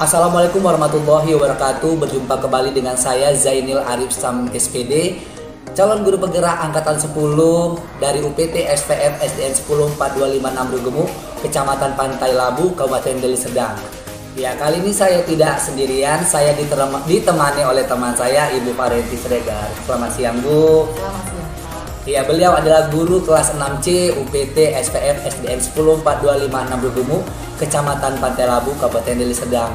Assalamualaikum warahmatullahi wabarakatuh. Berjumpa kembali dengan saya Zainil Arif Sam SPD, calon guru penggerak angkatan 10 dari UPT SPF SDN 10 4256 Rugemu, Kecamatan Pantai Labu, Kabupaten Deli Serdang. Ya, kali ini saya tidak sendirian, saya ditemani oleh teman saya, Ibu Parenti Sregar. Selamat siang, Bu. Selamat siang. Ya, beliau adalah guru kelas 6C UPT SPF SDN 10 4256 Rugemu, Kecamatan Pantai Labu, Kabupaten Deli Serdang.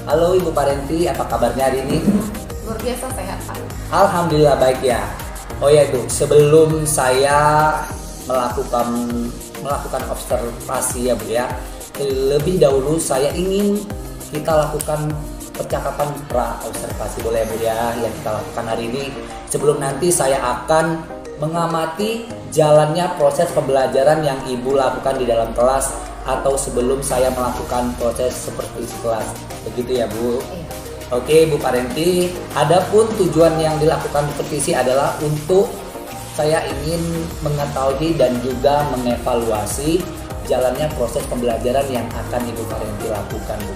Halo Ibu Parenti, apa kabarnya hari ini? Luar biasa sehat, Pak. Alhamdulillah baik ya. Oh ya Ibu, sebelum saya melakukan observasi ya Bu ya, lebih dahulu saya ingin kita lakukan percakapan pra-observasi, boleh ya Bu ya, yang kita lakukan hari ini. Sebelum nanti saya akan mengamati jalannya proses pembelajaran yang Ibu lakukan di dalam kelas atau sebelum saya melakukan proses seperti kelas. Begitu ya Bu? Iya. Oke Bu Parenti, adapun tujuan yang dilakukan kompetisi adalah untuk saya ingin mengetahui dan juga mengevaluasi jalannya proses pembelajaran yang akan Ibu Parenti lakukan Bu.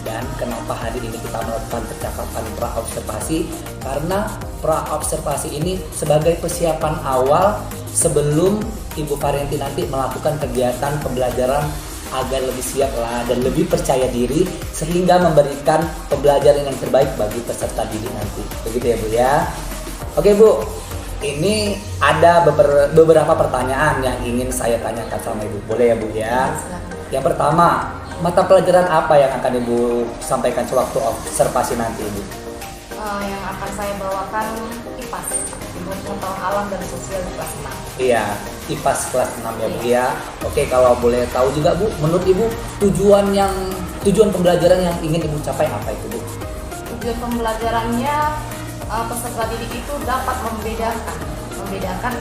Dan kenapa hari ini kita melakukan percakapan pra-observasi? Karena pra-observasi ini sebagai persiapan awal sebelum Ibu Parenti nanti melakukan kegiatan pembelajaran agar lebih siap lah dan lebih percaya diri sehingga memberikan pembelajaran yang terbaik bagi peserta didik nanti. Begitu ya Bu ya. Oke Bu, ini ada beberapa pertanyaan yang ingin saya tanyakan sama Ibu. Boleh ya Bu ya? Silakan. Yang pertama, mata pelajaran apa yang akan Ibu sampaikan sewaktu observasi nanti Ibu? Yang akan saya bawakan IPAS, Ilmu Pengetahuan Alam dan Sosial di kelas 6. Iya, IPAS kelas 6 ya Bu ya. Oke, kalau boleh tahu juga Bu, menurut Ibu tujuan pembelajaran yang ingin Ibu capai apa itu Bu? Tujuan pembelajarannya peserta didik itu dapat membedakan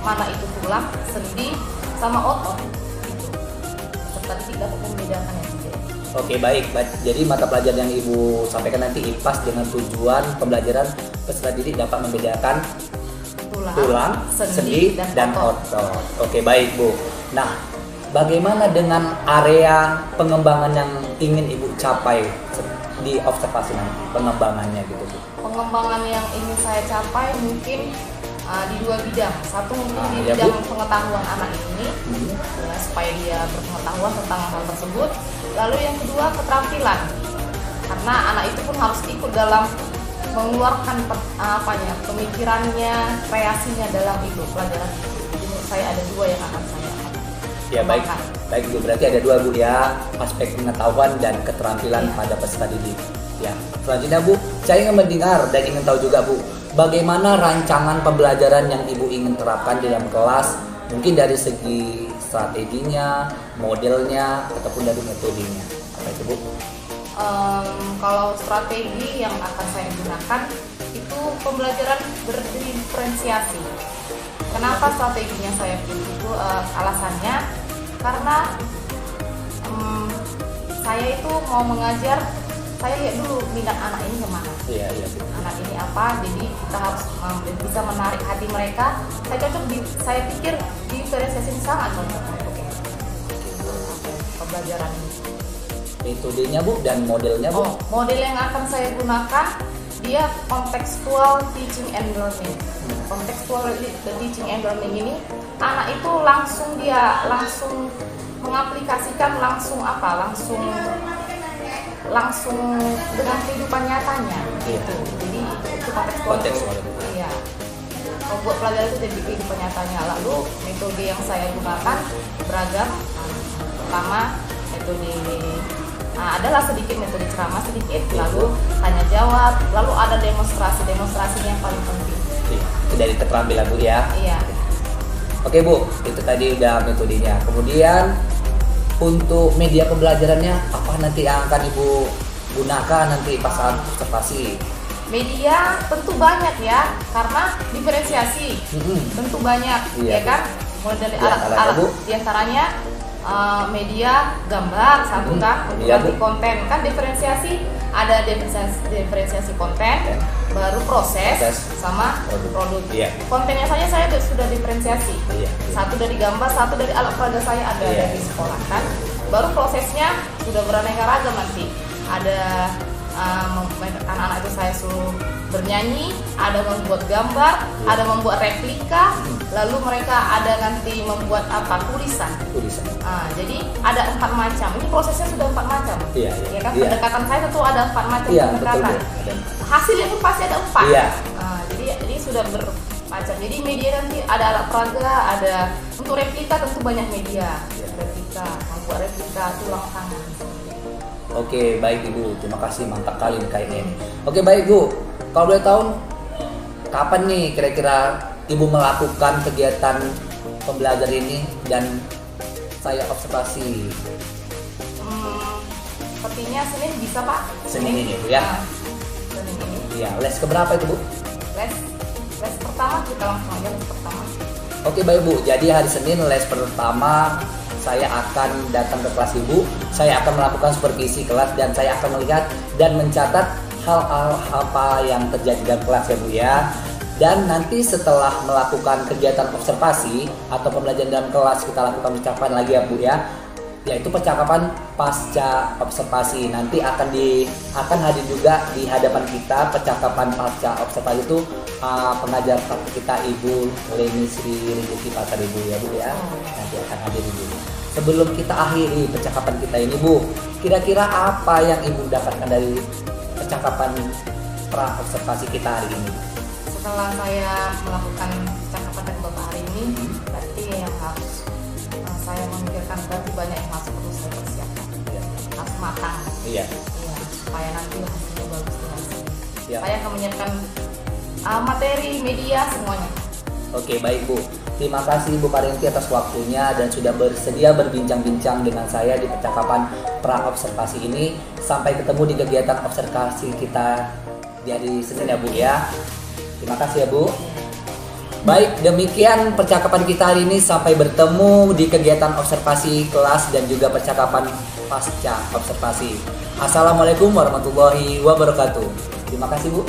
mana itu tulang, sendi, sama otot. Gitu. Peserta didik dapat membedakan yang tiga. Oke, baik. Jadi mata pelajaran yang Ibu sampaikan nanti IPAS dengan tujuan pembelajaran peserta didik dapat membedakan tulang, sendi, dan otot. Oke, baik Bu. Nah, bagaimana dengan area pengembangan yang ingin Ibu capai di observasi nanti, pengembangannya gitu Bu? Pengembangan yang ingin saya capai mungkin di dua bidang. Satu mungkin di ya, bidang Bu. pengetahuan anak ini, ya, supaya dia berpengetahuan tentang hal tersebut. Lalu yang kedua keterampilan, karena anak itu pun harus ikut dalam mengeluarkan pemikirannya, kreasinya dalam itu pelajaran. Jadi menurut saya ada dua yang akan saya Ya baik, kembangkan. baik Bu. Berarti ada dua Bu ya, aspek pengetahuan dan keterampilan pada peserta didik. Ya, selanjutnya Bu, saya ingin mendengar dan ingin tahu juga Bu, bagaimana rancangan pembelajaran yang Ibu ingin terapkan di dalam kelas, mungkin dari segi strateginya, modelnya, ataupun dari metodenya. Apa itu Bu? Kalau strategi yang akan saya gunakan itu pembelajaran berdiferensiasi. Kenapa strateginya saya pilih itu? Alasannya karena saya itu mau mengajar, saya lihat dulu minat anak ini kemana. Iya Bu. Anak ini apa, jadi kita harus bisa menarik hati mereka. Saya pikir diferensiasi ini sangat cocok untuk pembelajaran ini. Metodenya Bu dan modelnya Bu? Model yang akan saya gunakan dia contextual teaching and learning. Contextual teaching and learning ini anak itu langsung mengaplikasikan langsung dengan kehidupan nyatanya gitu. Jadi itu contextual. Iya. Membuat pelajaran itu jadi kehidupan nyatanya. Lalu metode yang saya gunakan beragam. Pertama metode adalah sedikit metode ceramah sedikit, lalu tanya jawab, lalu ada demonstrasinya yang paling penting. Itu dari keterampilan Bu ya. Iya. Oke Bu, itu tadi udah metodenya. Kemudian untuk media pembelajarannya apa nanti yang akan Ibu gunakan nanti pas observasi? Media tentu banyak ya, karena diferensiasi tentu banyak, Iya, ya kan? Mulai dari Diantaranya, alat-alat, Bu? diantaranya media gambar satu kan untuk Iya, nanti Bu. konten kan diferensiasi, ada diferensiasi konten, baru proses sama produk. Iya. Kontennya saja saya sudah diferensiasi. Iya. Satu dari gambar, satu dari alat peraga saya ada Iya. di sekolah kan. Baru prosesnya sudah beraneka ragam nanti. ada anak-anak itu saya suruh bernyanyi, ada membuat gambar, ada membuat replika, lalu mereka ada nanti membuat tulisan. Jadi ada 4 macam. Ini prosesnya sudah 4 macam. Iya. Ya kan, pendekatan saya tentu ada 4 macam pendekatan. Betul. Hasilnya pun pasti ada 4. Iya. Jadi ini sudah bermacam. Jadi media nanti ada alat peraga, ada untuk replika tentu banyak media. Replika, membuat replika tulang tangan. Oke, baik Ibu. Terima kasih, mantap kali nih kayaknya ini. Oke, baik Bu. Kalau boleh tahu, kapan nih kira-kira Ibu melakukan kegiatan pembelajar ini dan saya observasi? Sepertinya Senin bisa Pak. Senin ini Bu ya? Senin ini. Iya, les keberapa itu Bu? Les pertama, kita langsung aja les pertama. Oke, baik Bu. Jadi hari Senin les pertama saya akan datang ke kelas Ibu, saya akan melakukan supervisi kelas dan saya akan melihat dan mencatat hal-hal apa yang terjadi dalam kelas ya Bu ya. Dan nanti setelah melakukan kegiatan observasi atau pembelajaran dalam kelas, kita lakukan percakapan lagi ya Bu ya, yaitu percakapan pasca observasi. Nanti akan hadir juga di hadapan kita percakapan pasca observasi itu pengajar kita Ibu Leni Sri Rizky Pasar Ibu ya Bu ya, nanti akan hadir Ibu. Sebelum kita akhiri percakapan kita ini Bu, kira-kira apa yang Ibu dapatkan dari percakapan pra observasi kita hari ini? Setelah saya melakukan percakapan dengan Bapak hari ini, berarti yang harus saya memikirkan berarti banyak yang perlu saya persiapkan. Harus matang. Iya. Supaya nanti hasilnya bagus dengan saya. Saya akan menyiapkan materi, media, semuanya. Oke, baik Bu. Terima kasih Bu Parenti atas waktunya dan sudah bersedia berbincang-bincang dengan saya di percakapan pra-observasi ini. Sampai ketemu di kegiatan observasi kita di hari Senin ya Bu ya. Terima kasih ya Bu. Baik, demikian percakapan kita hari ini. Sampai bertemu di kegiatan observasi kelas dan juga percakapan pasca observasi. Assalamualaikum warahmatullahi wabarakatuh. Terima kasih Bu.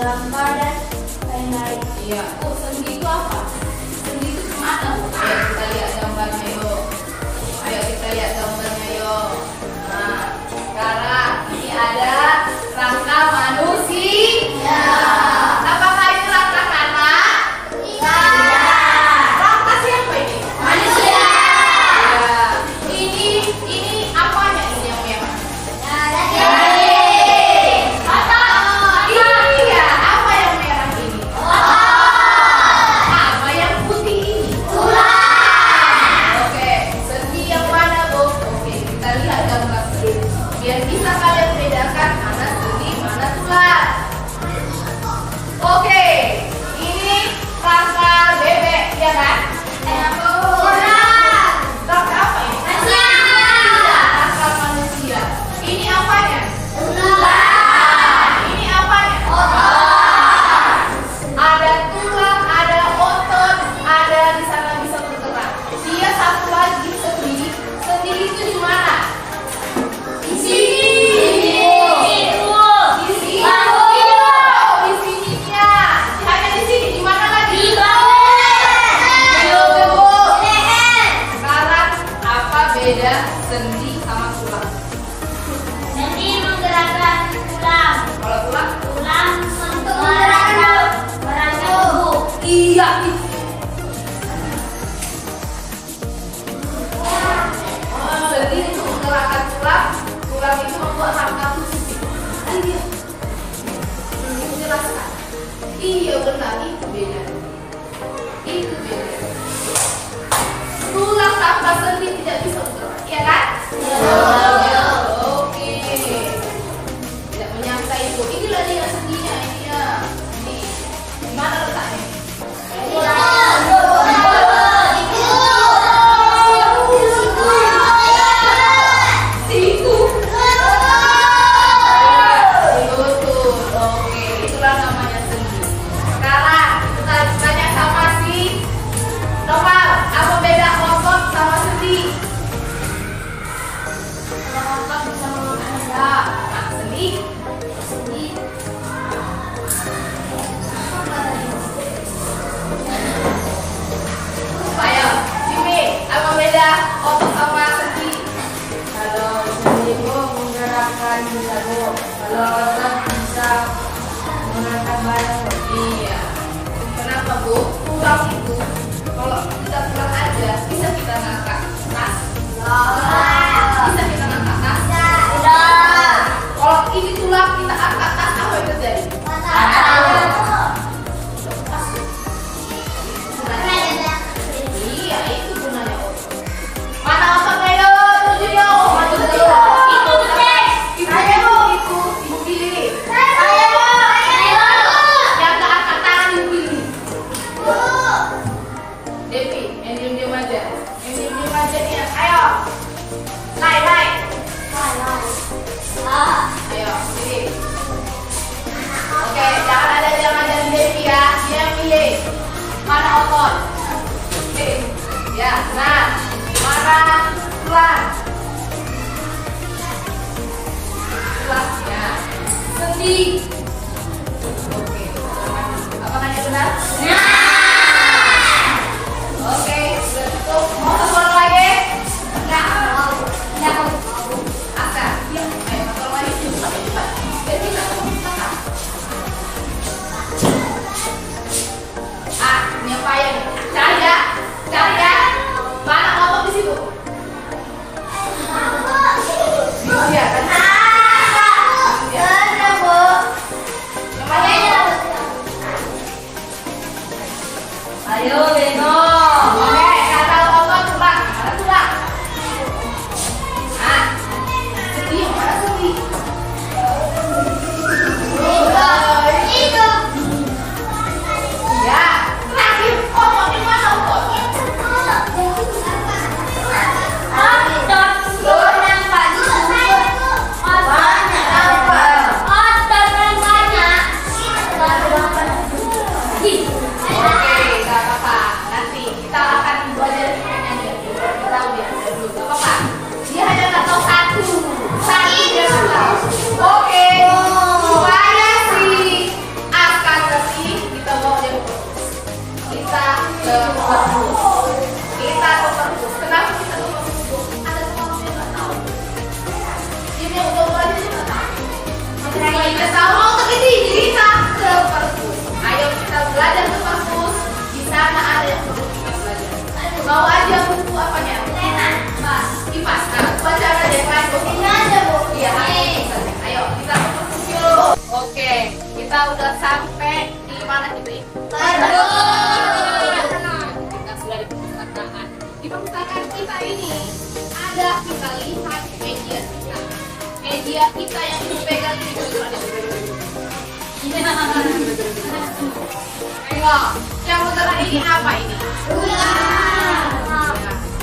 rangka dan lain-lain. Iya, sendi itu apa? Sendi itu gimana? Ayo kita lihat gambarnya yuk. Ayo kita lihat gambarnya yuk. Nah, sekarang ini ada rangka manusia. Apakah itu rangka tanah? Iya. Rangka siapa ini? Manusia. Ya. Ini apanya ini yang merah? Ini ya, apa yang merah ini? Apa yang putih ini? Oke, sendi yang mana, Bu? Oke, kita lihat gambar biar bisa kalian bedakan mana sendi, mana tulang. Oke, ini rangka bebek, ya kan? Rangka apa ini? Rangka manusia. Ini apanya? Ini apanya? Ada tulang, ada otot, ada di sana bisa bergerak. Dia satu lagi sendi. Sendi itu di mana? Di sini. Di sini. Oh, di sininya. Hanya di sini. Di mana lagi? Ayo, Bu. Sekarang apa beda sendi sama tulang? Jadi menggerakkan tulang. Kalau tulang? Tulang untuk merangsang tubuh. Iya. Sendi itu menggerakkan tulang, tulang itu membuat rangka khusus. Iya. Menjelaskan. Iya benar, itu beda. Itu beda. Tulang tanpa sendi tidak bisa bergerak, ya kan? Ya. Oke. Tidak menyangka itu. Inilah dia sendinya, ini ya. Ini. Di mana letaknya? Situ. Betul. Oke, itulah namanya sendi. Sekarang kita tanya sama si Noval, apa beda otot sama sendi? Otot bisa menggerakkan Ya, nah, sendi. sendi. Ayo, Jimmy, apa beda otot sama sendi? Kalau sendi itu menggerakkan bisa Bu. Kalau otot bisa mengangkat barang Bu. Iya. Kenapa, Bu? Tulang itu kalau kita pulang aja bisa kita ngangkat tas. Bisa kita ngangkat tas. Kalau ini tulang kita angkat tas, apa yang terjadi? Iya, itu gunanya otot. Mana ototnya yo? Tuju yo. Maju dulu. Itu cek. Ibu pilih. Yang nggak angkat tangan ibu pilih. Devi, yang diem-diem aja. Yang diem-diem aja nih. Ayo. Naik. Ayo, pilih. Oke, jangan ada Devi ya. Dia yang pilih. Mana otot? Oke. Ya, nah. Mana tulang? Tulangnya. Sendi. Oke. Apakah ini benar? Oke, sudah cukup. Mau satu orang lagi? Enggak. Aka. Ayo, satu orang lagi. Cepat. Jadi kita ini apa ya? Cari ya. Mana otot di situ? Iya kan? Ayo Beno. Oke, kata otot tulang. Mana tulang? Sendi. Mana sendi? Itu. Ya, terakhir otot di mana otot? Otot yang banyak. Otot yang banyak. Oke, gak apa-apa. sudah sampai di mana kita ini? Kita sudah di perpustakaan. Di perpustakaan kita ini ada kita lihat media kita. Media kita yang dipegang ini Tengok, yang bergerak ini apa ini?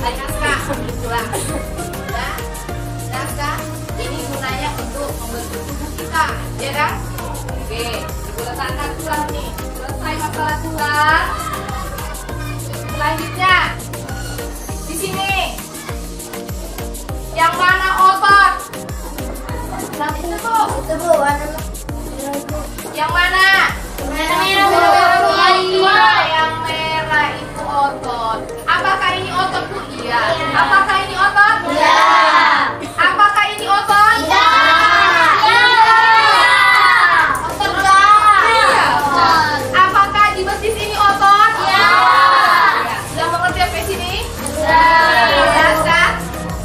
Naskah, itulah. Naskah ini gunanya untuk membentuk tubuh kita, ya kan? Oke, kita letakkan tulang nih. Selesai masalah tulang. Selanjutnya, di sini, yang mana otot? Itu bu, yang mana? Yang merah itu otot. Apakah ini otot bu? Iya. Apakah ini otot? Iya. Apakah ini otot? Iya. Otot iya. Apakah di betis ini otot? Iya. Sudah mengerti sampai sini? Sudah. Aska.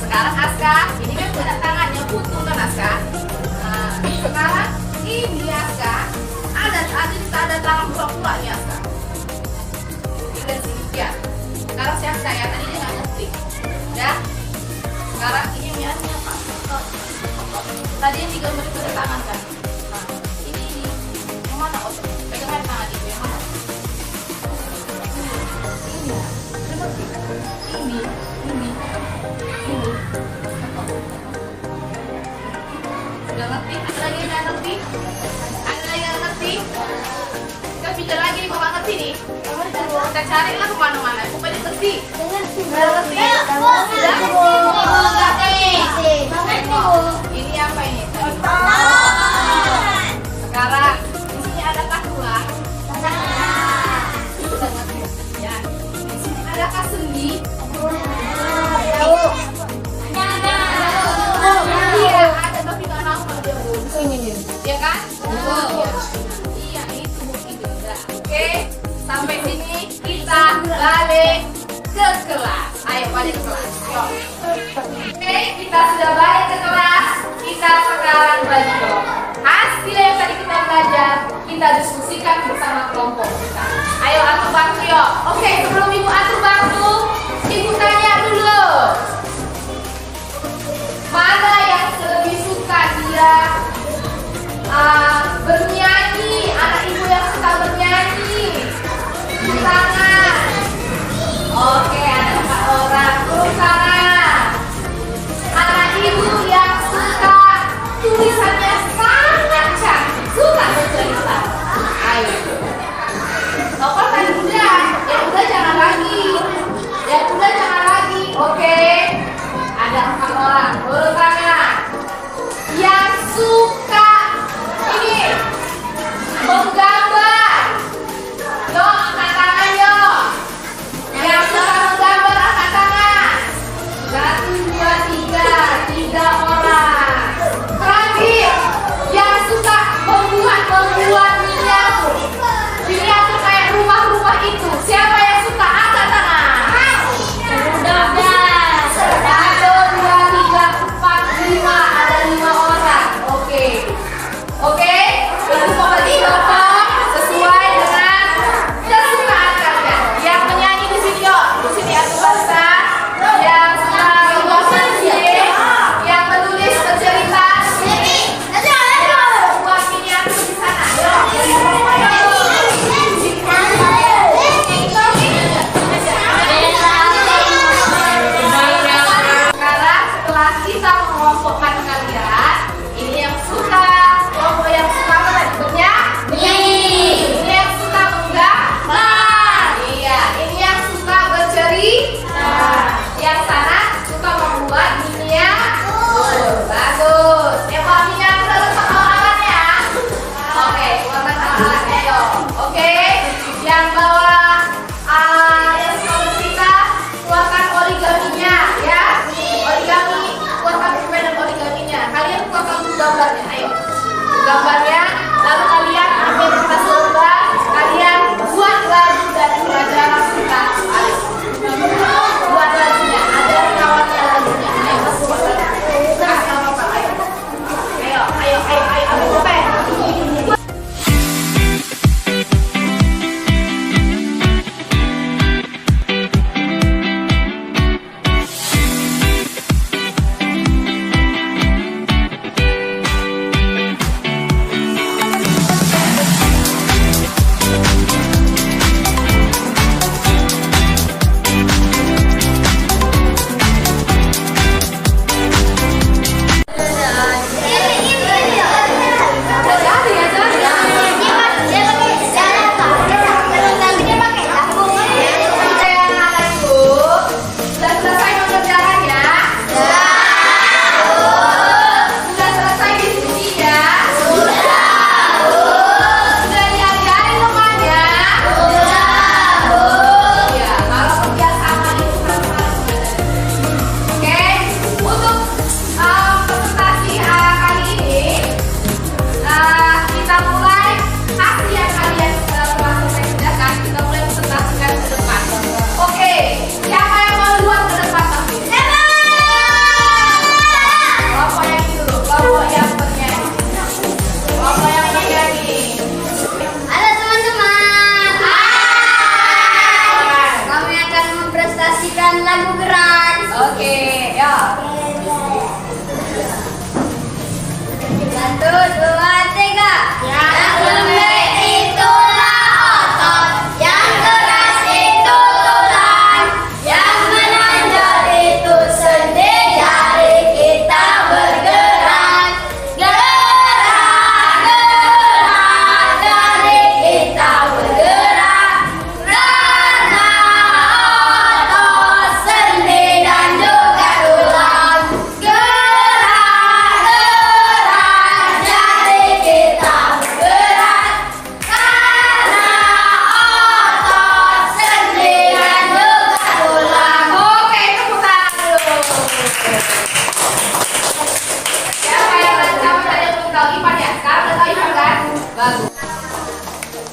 Sekarang Aska, ini kan ada tangannya putus kan Aska? Nah, sekarang ini Aska. Ada tangan pura-pura nih Aska. Ini sini ya. Sekarang si Aska ya, tadi dia nggak ngerti. Ya. Sekarang ini niatnya apa? Tadi yang digambar itu ada tangan kan? Nah, ini. Yang mana otot? Pegangan tangan itu yang mana? Ini. Ini. Sudah ngerti? Ada lagi yang nggak ngerti? Kita pikir lagi nih, bapak ngerti nih. Kita carilah kemana-mana, pokoknya ngerti. Ngerti? Ini apa ini? Sekarang di sini adakah tulang? Ya. Di sini adakah sendi? Iya, ada tapi nggak nampak dia bu. Ya kan? Iya itu mungkin juga. Oke, sampai sini kita balik ke kelas. Ayo balik ke kelas. Yuk. Oke, kita sudah balik ke kelas. Kita sekarang belajar. Hasil yang tadi kita belajar, kita diskusikan bersama kelompok kita. Ayo atur bantu yuk. Oke, sebelum ibu atur bantu, ibu tanya dulu. Mana yang lebih suka dia bernyanyi? Anak ibu yang suka bernyanyi, turun tangan. Oke, ada 4 orang, turun tangan. Anak ibu yang suka tulisannya sangat cantik, suka bercerita. Ayo. Topal tadi udah, yang udah jangan lagi. Yang udah jangan lagi. Oke. Ada 4 orang, turun tangan. Yang suka ini menggambar, yo angkat tangan yo. Yang suka menggambar angkat tangan. 1, 2, 3 orang. Terakhir, yang suka membuat miniatur kayak rumah-rumah itu. Siapa yang suka angkat tangan? 1, 2, 3, 4, 5. Ada 5 orang. Oke, itu pokoknya potong sesuai dengan kesukaan kalian. Yang menyanyi di sini yuk, di sini aku bahasa. Yang suka membuat yang menulis bercerita, buat miniatur di sana. Sekarang setelah kita mengelompokkan kalian, ini yang suka, kelompok yang suka bentuknya ini yang suka menggambar, iya, ini yang suka bercerita, yang sana suka membuat miniatur. Bagus. Yang bawa miniatur harus pakai alatnya. Oke, keluarkan alatnya yo. Oke, yang bawa yang suka bercerita, keluarkan origaminya ya. Origami, keluarkan permainan origaminya. Kalian keluarkan gambarnya, ayo. Gambarnya, lalu kalian ambil kertas lembar, kalian buat lagu dari pelajaran kita. Ayo. Buat lagunya, ada kawannya lagunya. Ayo, buat lagunya. Ayo, ambil pulpen.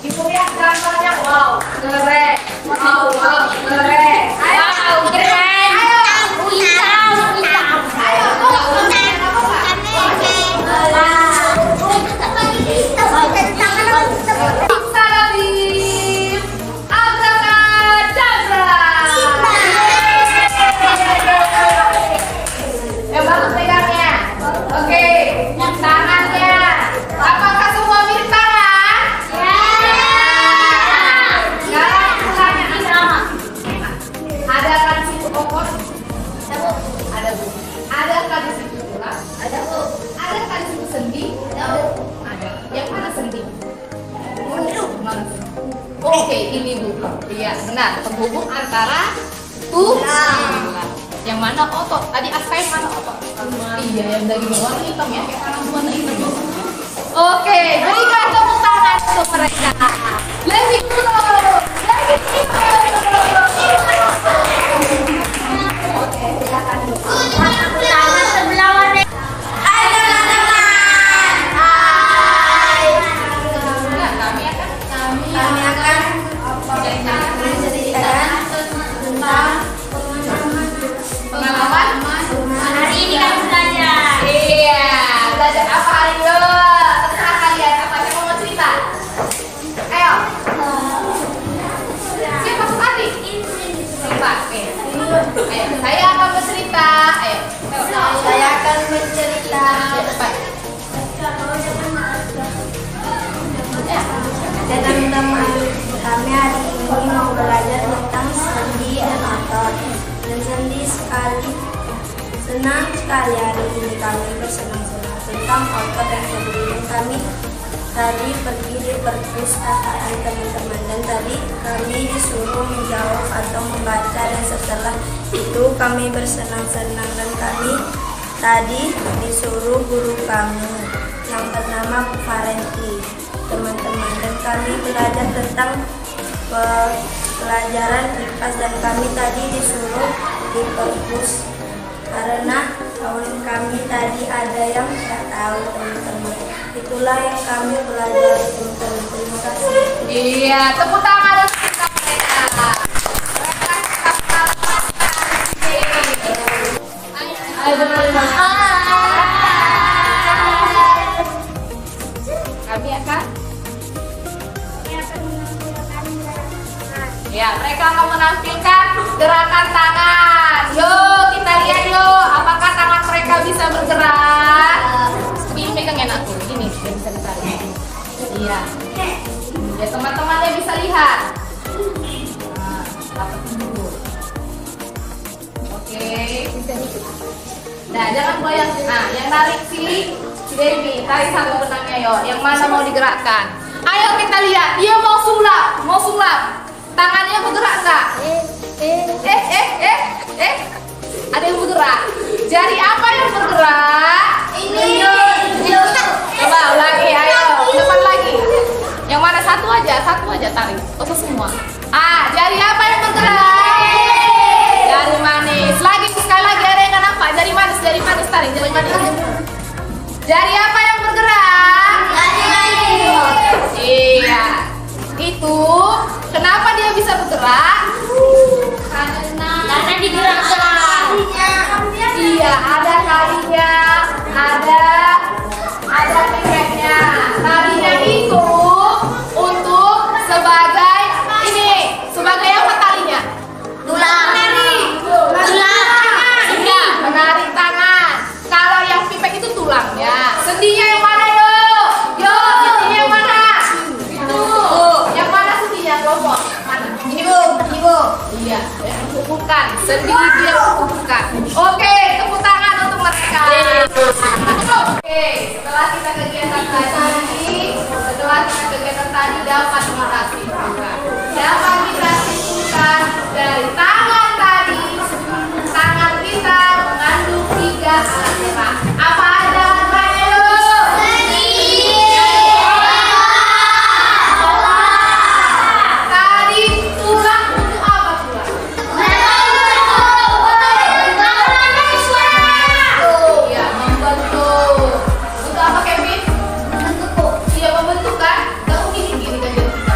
Ibu lihat gambarnya, wow, keren, wow, keren. Ayo, keren. Ayo, yang bagus pegangnya. Oke, tangannya. Apakah semua mirip tangan? Sekarang pertanyaan sama. Adakah di situ kokos? Ada bu. Adakah di situ tulang? Ada bu. Adakah di situ sendi? Ada. Yang mana sendi? Mana? Oke, ini bu. Iya, benar. Penghubung antara tulang. Yang mana otot? Tadi aspek mana otot? Iya, yang daging warna hitam ya, kayak tangan warna hitam. Oke, berikan tepuk tangan untuk mereka. Lebih dulu, lebih Oke, silakan. Tangan sebelah warna. Hai teman-teman. Hai. Nah, kami akan menceritakan tentang pengalaman. hari ini kami belajar. Iya, belajar apa hari ini? Terserah kalian, apa yang mau cerita? Ayo. Siapa tadi? Siapa? Oke. Ayo, saya akan bercerita. Ayo. Saya akan bercerita. Cepat. Oke teman-teman, kami hari ini mau belajar tentang sendi dan otot. Dan senang sekali hari ini kami bersenang-senang tentang otot dan sendi. Kami tadi pergi di perpustakaan teman-teman, dan tadi kami disuruh menjawab atau membaca, dan setelah itu kami bersenang-senang, dan kami tadi disuruh guru kami yang bernama Bu Farenti, teman-teman, dan kami belajar tentang pelajaran IPAS, dan kami tadi disuruh di perpus karena kawan kami tadi ada yang tidak tahu, teman-teman. Itulah yang kami pelajari, teman-teman. Terima kasih. Iya, tepuk tangan untuk mereka. Ayo teman-teman. Kami akan. Ya, mereka akan menampilkan gerakan tangan. Yuk, kita lihat yuk. Apakah tangan mereka bisa bergerak? Ini pegang enak tuh. Ini biar bisa ditarik. Iya. Ya, teman-temannya bisa lihat. Nah, dapetin dulu. Oke. Nah, jangan goyang. Nah, yang narik si Devi. Tarik satu benangnya yuk. Yang mana mau digerakkan? Ayo kita lihat. Dia mau sulap. Mau sulap. Tangannya bergerak nggak? Ada yang bergerak. Jari apa yang bergerak? Ini. Coba lagi, ayo. Depan lagi. Yang mana satu aja tarik. Atau semua. Jari apa yang bergerak? Jari manis. Lagi sekali lagi ada yang nggak nampak. Jari manis tarik. Jari manis. Jari apa yang bergerak? Jari manis. Iya. Itu kenapa dia bisa bergerak? Karena digerakkan. Iya, ada talinya, ada tiketnya. Talinya itu untuk sebagai apa talinya? Tulang. Iya, menarik tangan. Kalau yang pipet itu tulangnya. Sendinya yang mana yuk? Sendinya yang mana? Itu. Yang mana sendinya kelompok? Mana? Ini bu. Iya, yang menghubungkan. Sendi dia menghubungkan. Oke, tepuk tangan untuk mereka. Oke, setelah kita kegiatan tadi dapat mengatasi juga. Dapat kita simpulkan dari tangan tadi, tangan kita mengandung 3 alat gerak. Apa aja alat geraknya yuk? Tadi tulang untuk apa tulang? Iya, membentuk. Untuk apa Kevin? Iya, membentuk kan? Gak mungkin gini kan jadi kita.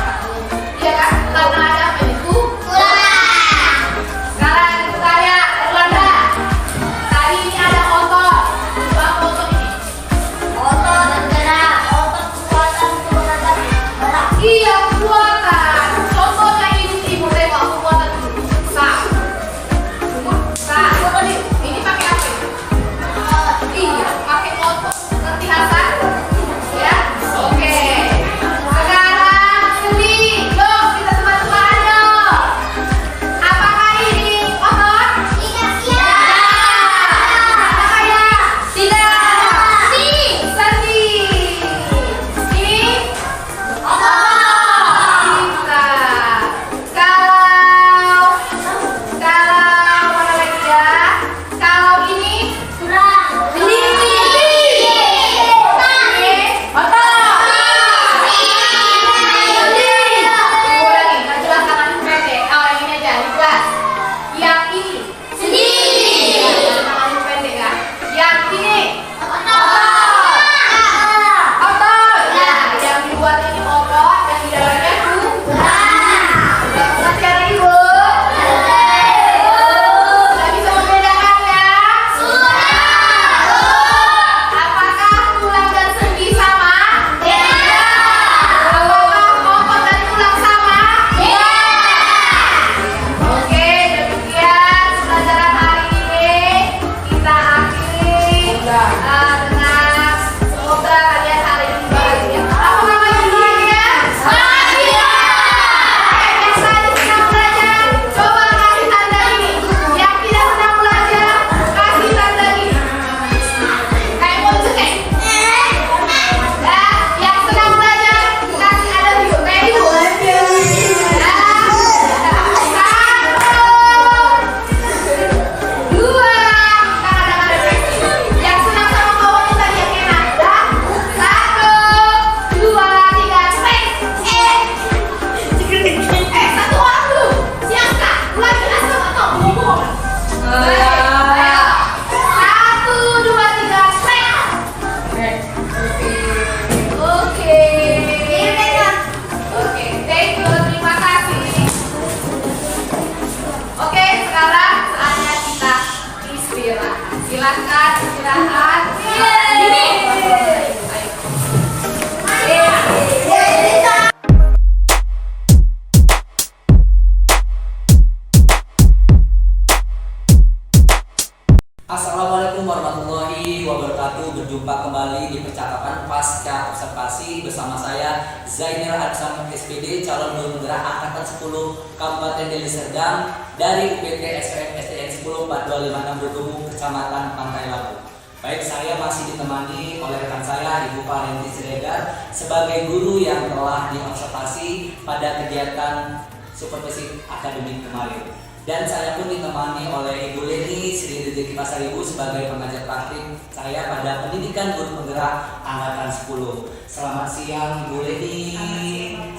calon guru penggerak angkatan 10 Kabupaten Deli Serdang dari UPT SPM SDN 10 4256 Bergumu, Kecamatan Pantai Labu. Baik, saya masih ditemani oleh rekan saya Ibu Parenti Siregar sebagai guru yang telah diobservasi pada kegiatan supervisi akademik kemarin. Dan saya pun ditemani oleh Ibu Leni Sri Rezeki Pasaribu sebagai pengajar praktik saya pada pendidikan guru penggerak angkatan 10. Selamat siang Ibu Leni.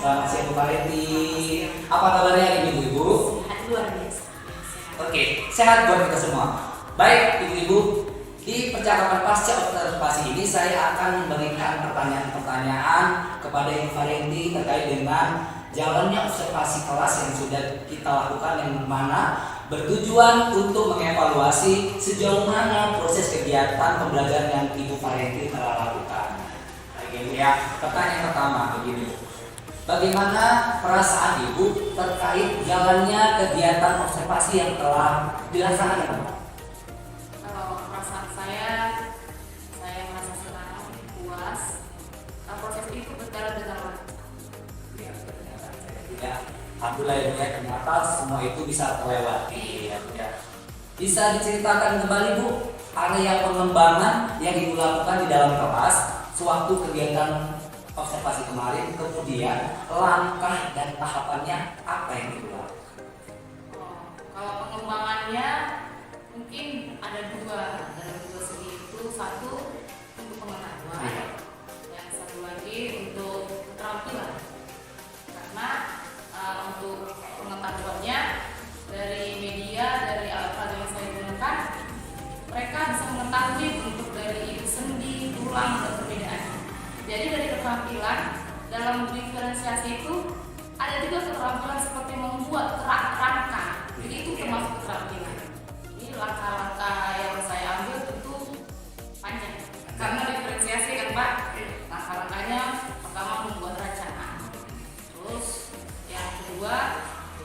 Selamat siang Bu Parenti. Apa kabarnya Ibu-ibu? Luar biasa. Oke, sehat buat kita semua. Baik Ibu-ibu, di percakapan pasca observasi ini saya akan memberikan pertanyaan-pertanyaan kepada Ibu Parenti terkait dengan jalannya observasi kelas yang sudah kita lakukan, yang mana bertujuan untuk mengevaluasi sejauh mana proses kegiatan pembelajaran yang Ibu Parenti telah lakukan. Begini ya, pertanyaan pertama begini. Bagaimana perasaan Ibu terkait jalannya kegiatan observasi yang telah dilaksanakan? Kalau perasaan saya merasa senang, puas. Proses itu berjalan dengan lancar. Ya, alhamdulillah ya, ternyata semua itu bisa terlewati ya. Bisa diceritakan kembali Bu area pengembangan yang Ibu lakukan di dalam kelas sewaktu kegiatan observasi kemarin, kemudian langkah dan tahapannya apa yang Ibu lakukan? Kalau pengembangannya mungkin ada dua dalam dua segi itu, satu untuk pengetahuan, yang satu lagi untuk keterampilan. Karena untuk pengetahuannya dari media, dari alat peraga yang saya gunakan, mereka bisa mengetahui bentuk dari sendi, tulang, dan perbedaannya. Jadi dari keterampilan dalam diferensiasi itu ada juga keterampilan seperti membuat rangka. Jadi itu termasuk keterampilan. Ini langkah-langkah yang saya ambil tentu panjang karena diferensiasi kan Pak. Langkah-langkahnya pertama membuat rancangan. Terus yang kedua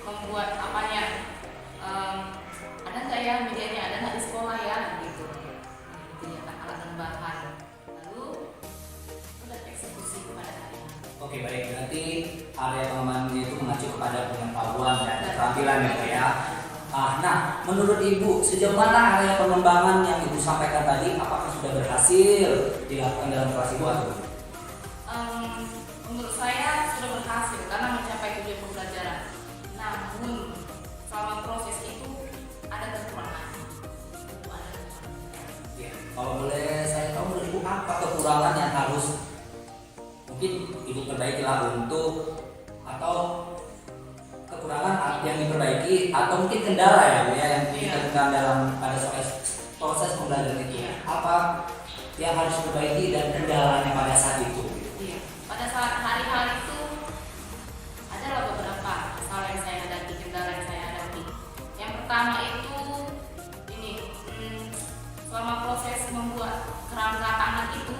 membuat apanya, ada nggak ya medianya, ada nggak di sekolah ya gitu. Itu ya kan alat dan bahan. Lalu udah eksekusi kepada karya. Oke baik, berarti area pengembangan itu mengacu kepada pengetahuan dan keterampilan ya. Nah, menurut Ibu sejauh mana area pengembangan yang Ibu sampaikan tadi, apakah sudah berhasil dilakukan dalam kelas Ibu atau? Menurut saya sudah berhasil karena mencapai tujuan pembelajaran. Namun selama proses itu ada kekurangan. Ya, kalau boleh saya tahu menurut Ibu apa kekurangan yang harus mungkin Ibu perbaikilah untuk, atau kekurangan yang diperbaiki atau mungkin kendala ya Bu ya yang ditemukan dalam pada proses pembelajaran itu. Apa yang harus diperbaiki dan kendalanya pada saat itu? Pada saat hari-hari itu adalah beberapa masalah yang saya hadapi, kendala yang saya hadapi. Yang pertama itu ini, selama proses membuat kerangka tangan itu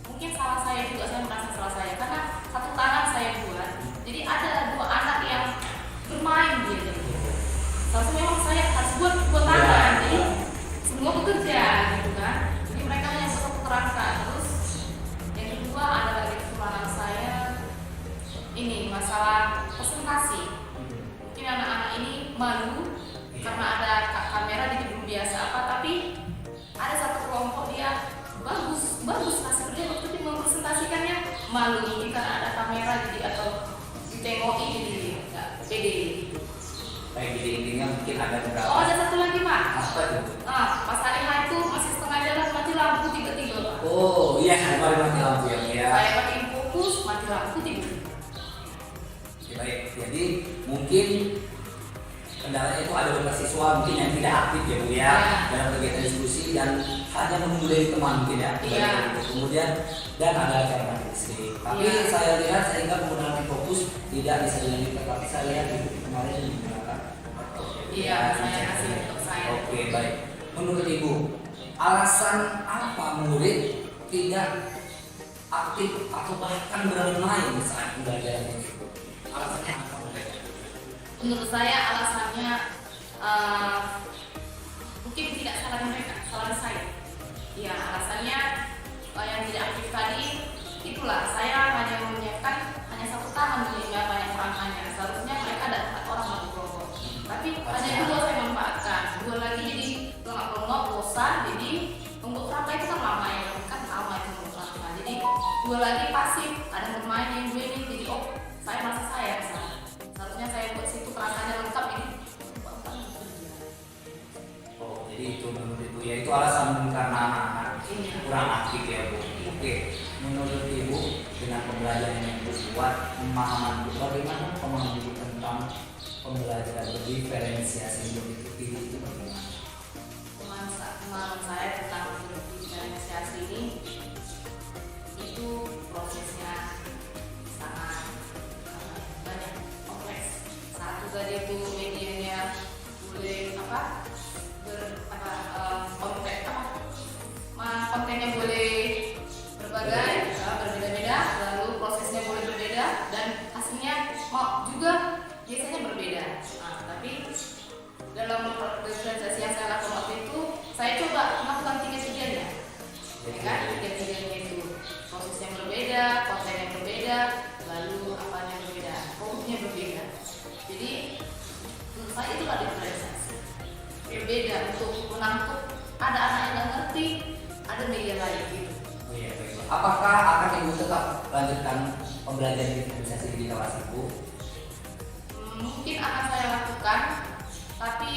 mungkin salah saya juga, saya merasa salah saya karena satu tangan saya buat, jadi ada dua anak yang bermain gitu. Seharusnya memang saya harus buat tangan, jadi semua bekerja gitu kan. Jadi mereka hanya buat satu kerangka. Terus yang kedua ada lagi kekurangan saya ini masalah presentasi. Mungkin anak-anak ini malu karena ada kamera di gedung biasa apa, tapi ada satu kelompok dia bagus hasil kerja, waktu dia mempresentasikannya malu ini karena ada kamera jadi atau ditengoki jadi nggak pede gitu. Baik, jadi intinya mungkin ada beberapa. Oh ada satu lagi Pak. Apa itu? Pas hari H itu masih setengah jalan mati lampu tiba-tiba Pak. Oh iya, kemarin mati lampu ya. Saya pakai fokus mati lampu tiba-tiba. Oke, baik, jadi mungkin kendalanya itu ada beberapa siswa mungkin yang tidak aktif ya Bu ya dalam kegiatan diskusi dan hanya menunggu dari teman mungkin ya. Kemudian dan ada acara diskusi. Tapi saya lihat sehingga penggunaan fokus tidak bisa dilanjutkan. Tapi saya lihat Ibu kemarin menggunakan. Iya, saya kasih untuk saya. Oke, baik. Menurut Ibu, alasan apa murid tidak aktif atau bahkan bermain saat pembelajaran itu? Alasannya apa? Menurut saya alasannya mungkin tidak salah mereka, salah saya. Ya alasannya yang tidak aktif tadi itulah saya hanya menyiapkan hanya satu tahun di apa yang itu alasan karena anak-anak kurang aktif ya Bu. Oke, menurut Ibu dengan pembelajaran yang kuat, pemahaman Bu, bagaimana pemahaman Ibu tentang pembelajaran berdiferensiasi itu bagaimana? Pemahaman saya tentang diferensiasi ini itu prosesnya sangat banyak, kompleks. Satu tadi itu medianya boleh kontennya boleh berbagai, berbeda-beda, lalu prosesnya boleh berbeda dan hasilnya juga biasanya berbeda. Tapi dalam diferensiasi yang saya lakukan waktu itu, saya coba melakukan 3 tiga-tiganya, ya kan? 3-tiganya itu prosesnya berbeda, kontennya berbeda, lalu apanya berbeda, fokusnya berbeda. Jadi menurut saya itulah diferensiasi. Berbeda untuk menangkap, ada anak yang nggak ngerti, ada media lain gitu. Oh iya, baik. Apakah akan Ibu tetap lanjutkan pembelajaran diferensiasi di kelas Ibu? Mungkin akan saya lakukan, tapi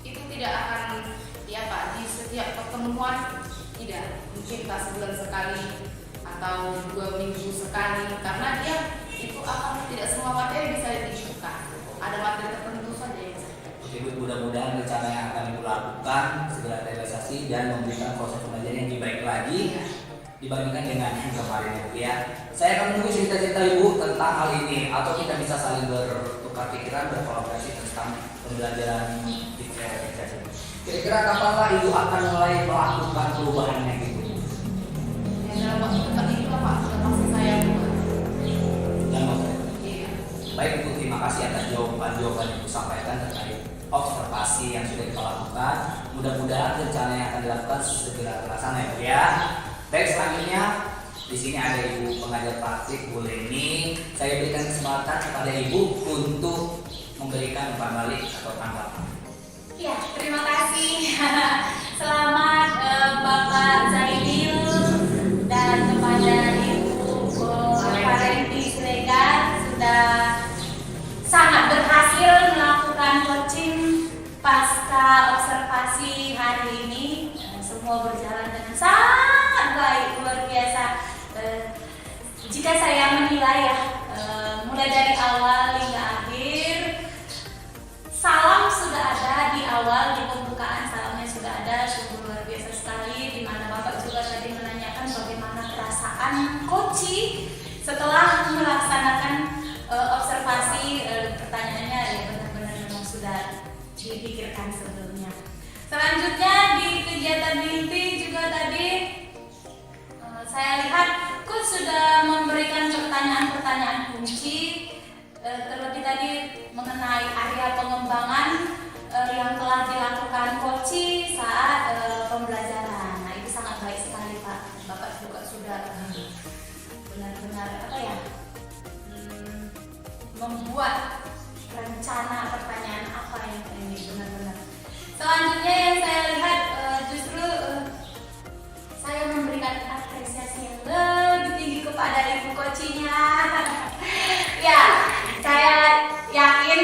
itu tidak akan di setiap pertemuan, tidak. Mungkin tak sebulan sekali atau 2 minggu sekali, karena dia itu akan tidak semua materi bisa dibuka. Ada materi tertentu saja yang saya. Ibu, mudah-mudahan rencana yang akan Ibu lakukan segera terrealisasi dan memberikan proses pembelajaran yang lebih baik lagi dibandingkan dengan yang kemarin Ibu ya. Saya akan menunggu cerita-cerita Ibu tentang hal ini, atau kita bisa saling bertukar pikiran, berkolaborasi tentang pembelajaran diferensiasi. Kira-kira kapanlah Ibu akan mulai melakukan perubahannya gitu? Ya, dalam waktu dekat itu Pak, sudah pasti saya buat. Iya. Baik Ibu, terima kasih atas jawaban-jawaban yang Ibu sampaikan terkait observasi yang sudah kita lakukan. Mudah-mudahan rencana yang akan dilakukan segera terlaksana ya Bu ya. Baik, selanjutnya di sini ada Ibu pengajar praktik Bu Leni. Saya berikan kesempatan kepada Ibu untuk memberikan umpan balik atau tanggapan. Ya, terima kasih. Selamat Bapak Zainil dan kepada Ibu Parenti Siregar sudah sangat berhasil melakukan coaching pasca observasi hari ini. Semua berjalan dengan sangat baik, luar biasa. Jika saya menilai ya, mulai dari awal hingga akhir, salam sudah ada di awal, di pembukaan salamnya sudah ada, sungguh luar biasa sekali. Di mana Bapak juga tadi menanyakan bagaimana perasaan coaching setelah melaksanakan observasi. Pertanyaannya ya benar-benar memang sudah dipikirkan sebelumnya. Selanjutnya di kegiatan inti juga tadi saya lihat coach sudah memberikan pertanyaan-pertanyaan kunci, terlebih tadi mengenai area pengembangan yang telah dilakukan coach saat pembelajaran. Nah, itu sangat baik sekali Pak. Bapak juga sudah benar-benar membuat rencana pertanyaan apa yang ini benar-benar. Selanjutnya yang saya lihat justru saya memberikan apresiasi yang lebih tinggi kepada ibu coachnya. Ya, saya yakin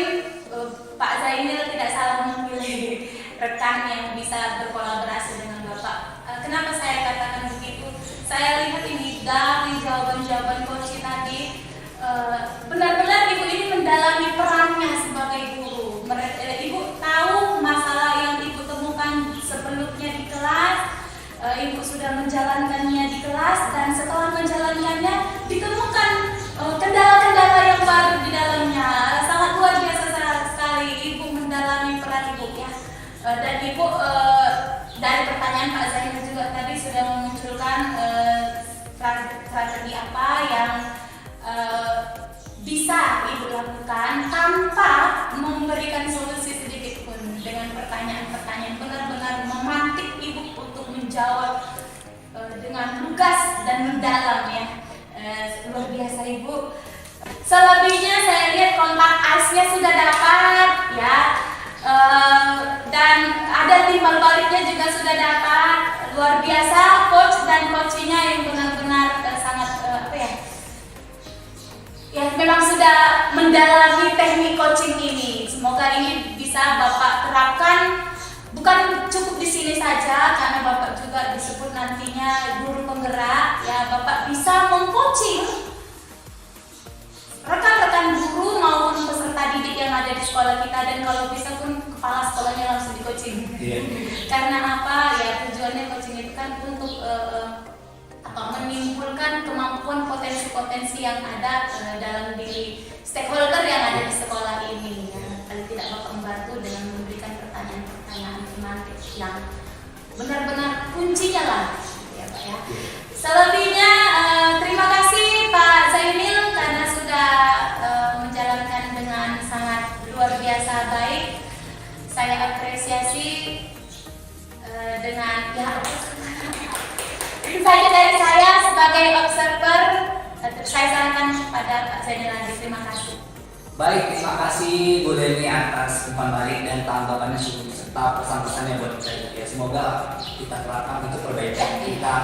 Pak Zainil tidak salah memilih rekan yang bisa berkolaborasi dengan Bapak. Kenapa saya katakan begitu? Saya lihat ini dari jawaban-jawaban coach tadi, benar-benar ibu ini mendalami perannya sebagai guru. Ibu tahu masalah yang ibu temukan sebelumnya di kelas, ibu sudah menjalankannya di kelas, dan setelah menjalankannya ditemukan kendala-kendala yang baru di dalamnya. Sangat luar biasa sekali ibu mendalami peran ibu ya. Dan ibu dari pertanyaan Pak Zainul juga tadi sudah memunculkan strategi apa yang bisa ibu lakukan tanpa memberikan solusi sedikit pun. Dengan pertanyaan-pertanyaan benar-benar memantik ibu untuk menjawab dengan lugas dan mendalam ya. Luar biasa ibu. Selebihnya saya lihat kontak asnya sudah dapat ya, dan ada timbal baliknya juga sudah dapat. Luar biasa coach dan coachnya yang benar-benar sangat ya memang sudah mendalami teknik coaching ini. Semoga ini bisa Bapak terapkan, bukan cukup di sini sini saja karena Bapak juga disebut nantinya guru penggerak, ya Bapak bisa mengcoaching rekan-rekan guru maupun peserta didik yang ada di sekolah kita, dan kalau bisa pun kepala sekolahnya langsung di coaching. Karena apa? Ya tujuannya coaching itu kan untuk menimbulkan kemampuan potensi-potensi yang ada dalam diri stakeholder yang ada di sekolah ini. Ya. Paling tidak Bapak membantu dengan memberikan pertanyaan-pertanyaan tematik yang benar-benar kuncinya lah, ya Pak ya. Selebihnya terima kasih Pak Zainil karena sudah menjalankan dengan sangat luar biasa baik. Saya apresiasi dengan ya saja dari saya sebagai observer. Saya sarankan kepada Pak Zainil lagi. Terima kasih. Baik, terima kasih Bu Deni atas umpan balik dan tanggapannya serta pesan-pesannya buat saya. Ya, semoga kita terapkan untuk perbaikan kita,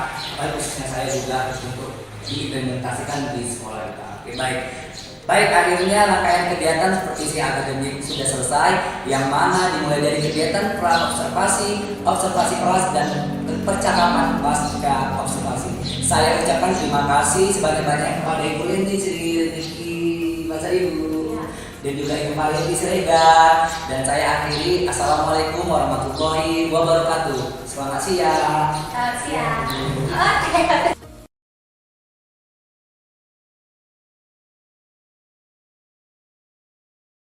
khususnya saya juga untuk diimplementasikan di sekolah kita. Oke, baik. Baik, akhirnya rangkaian kegiatan seperti si akademik sudah selesai, yang mana dimulai dari kegiatan pra-observasi, observasi kelas, dan percakapan pasca observasi. Saya ucapkan terima kasih sebanyak-banyak kepada Ibu Leni, Sri Rizky, Mas Ibu, dan juga Ibu Mariati Siregar. Dan saya akhiri, Assalamualaikum warahmatullahi wabarakatuh. Selamat siang. Selamat siang. Oke.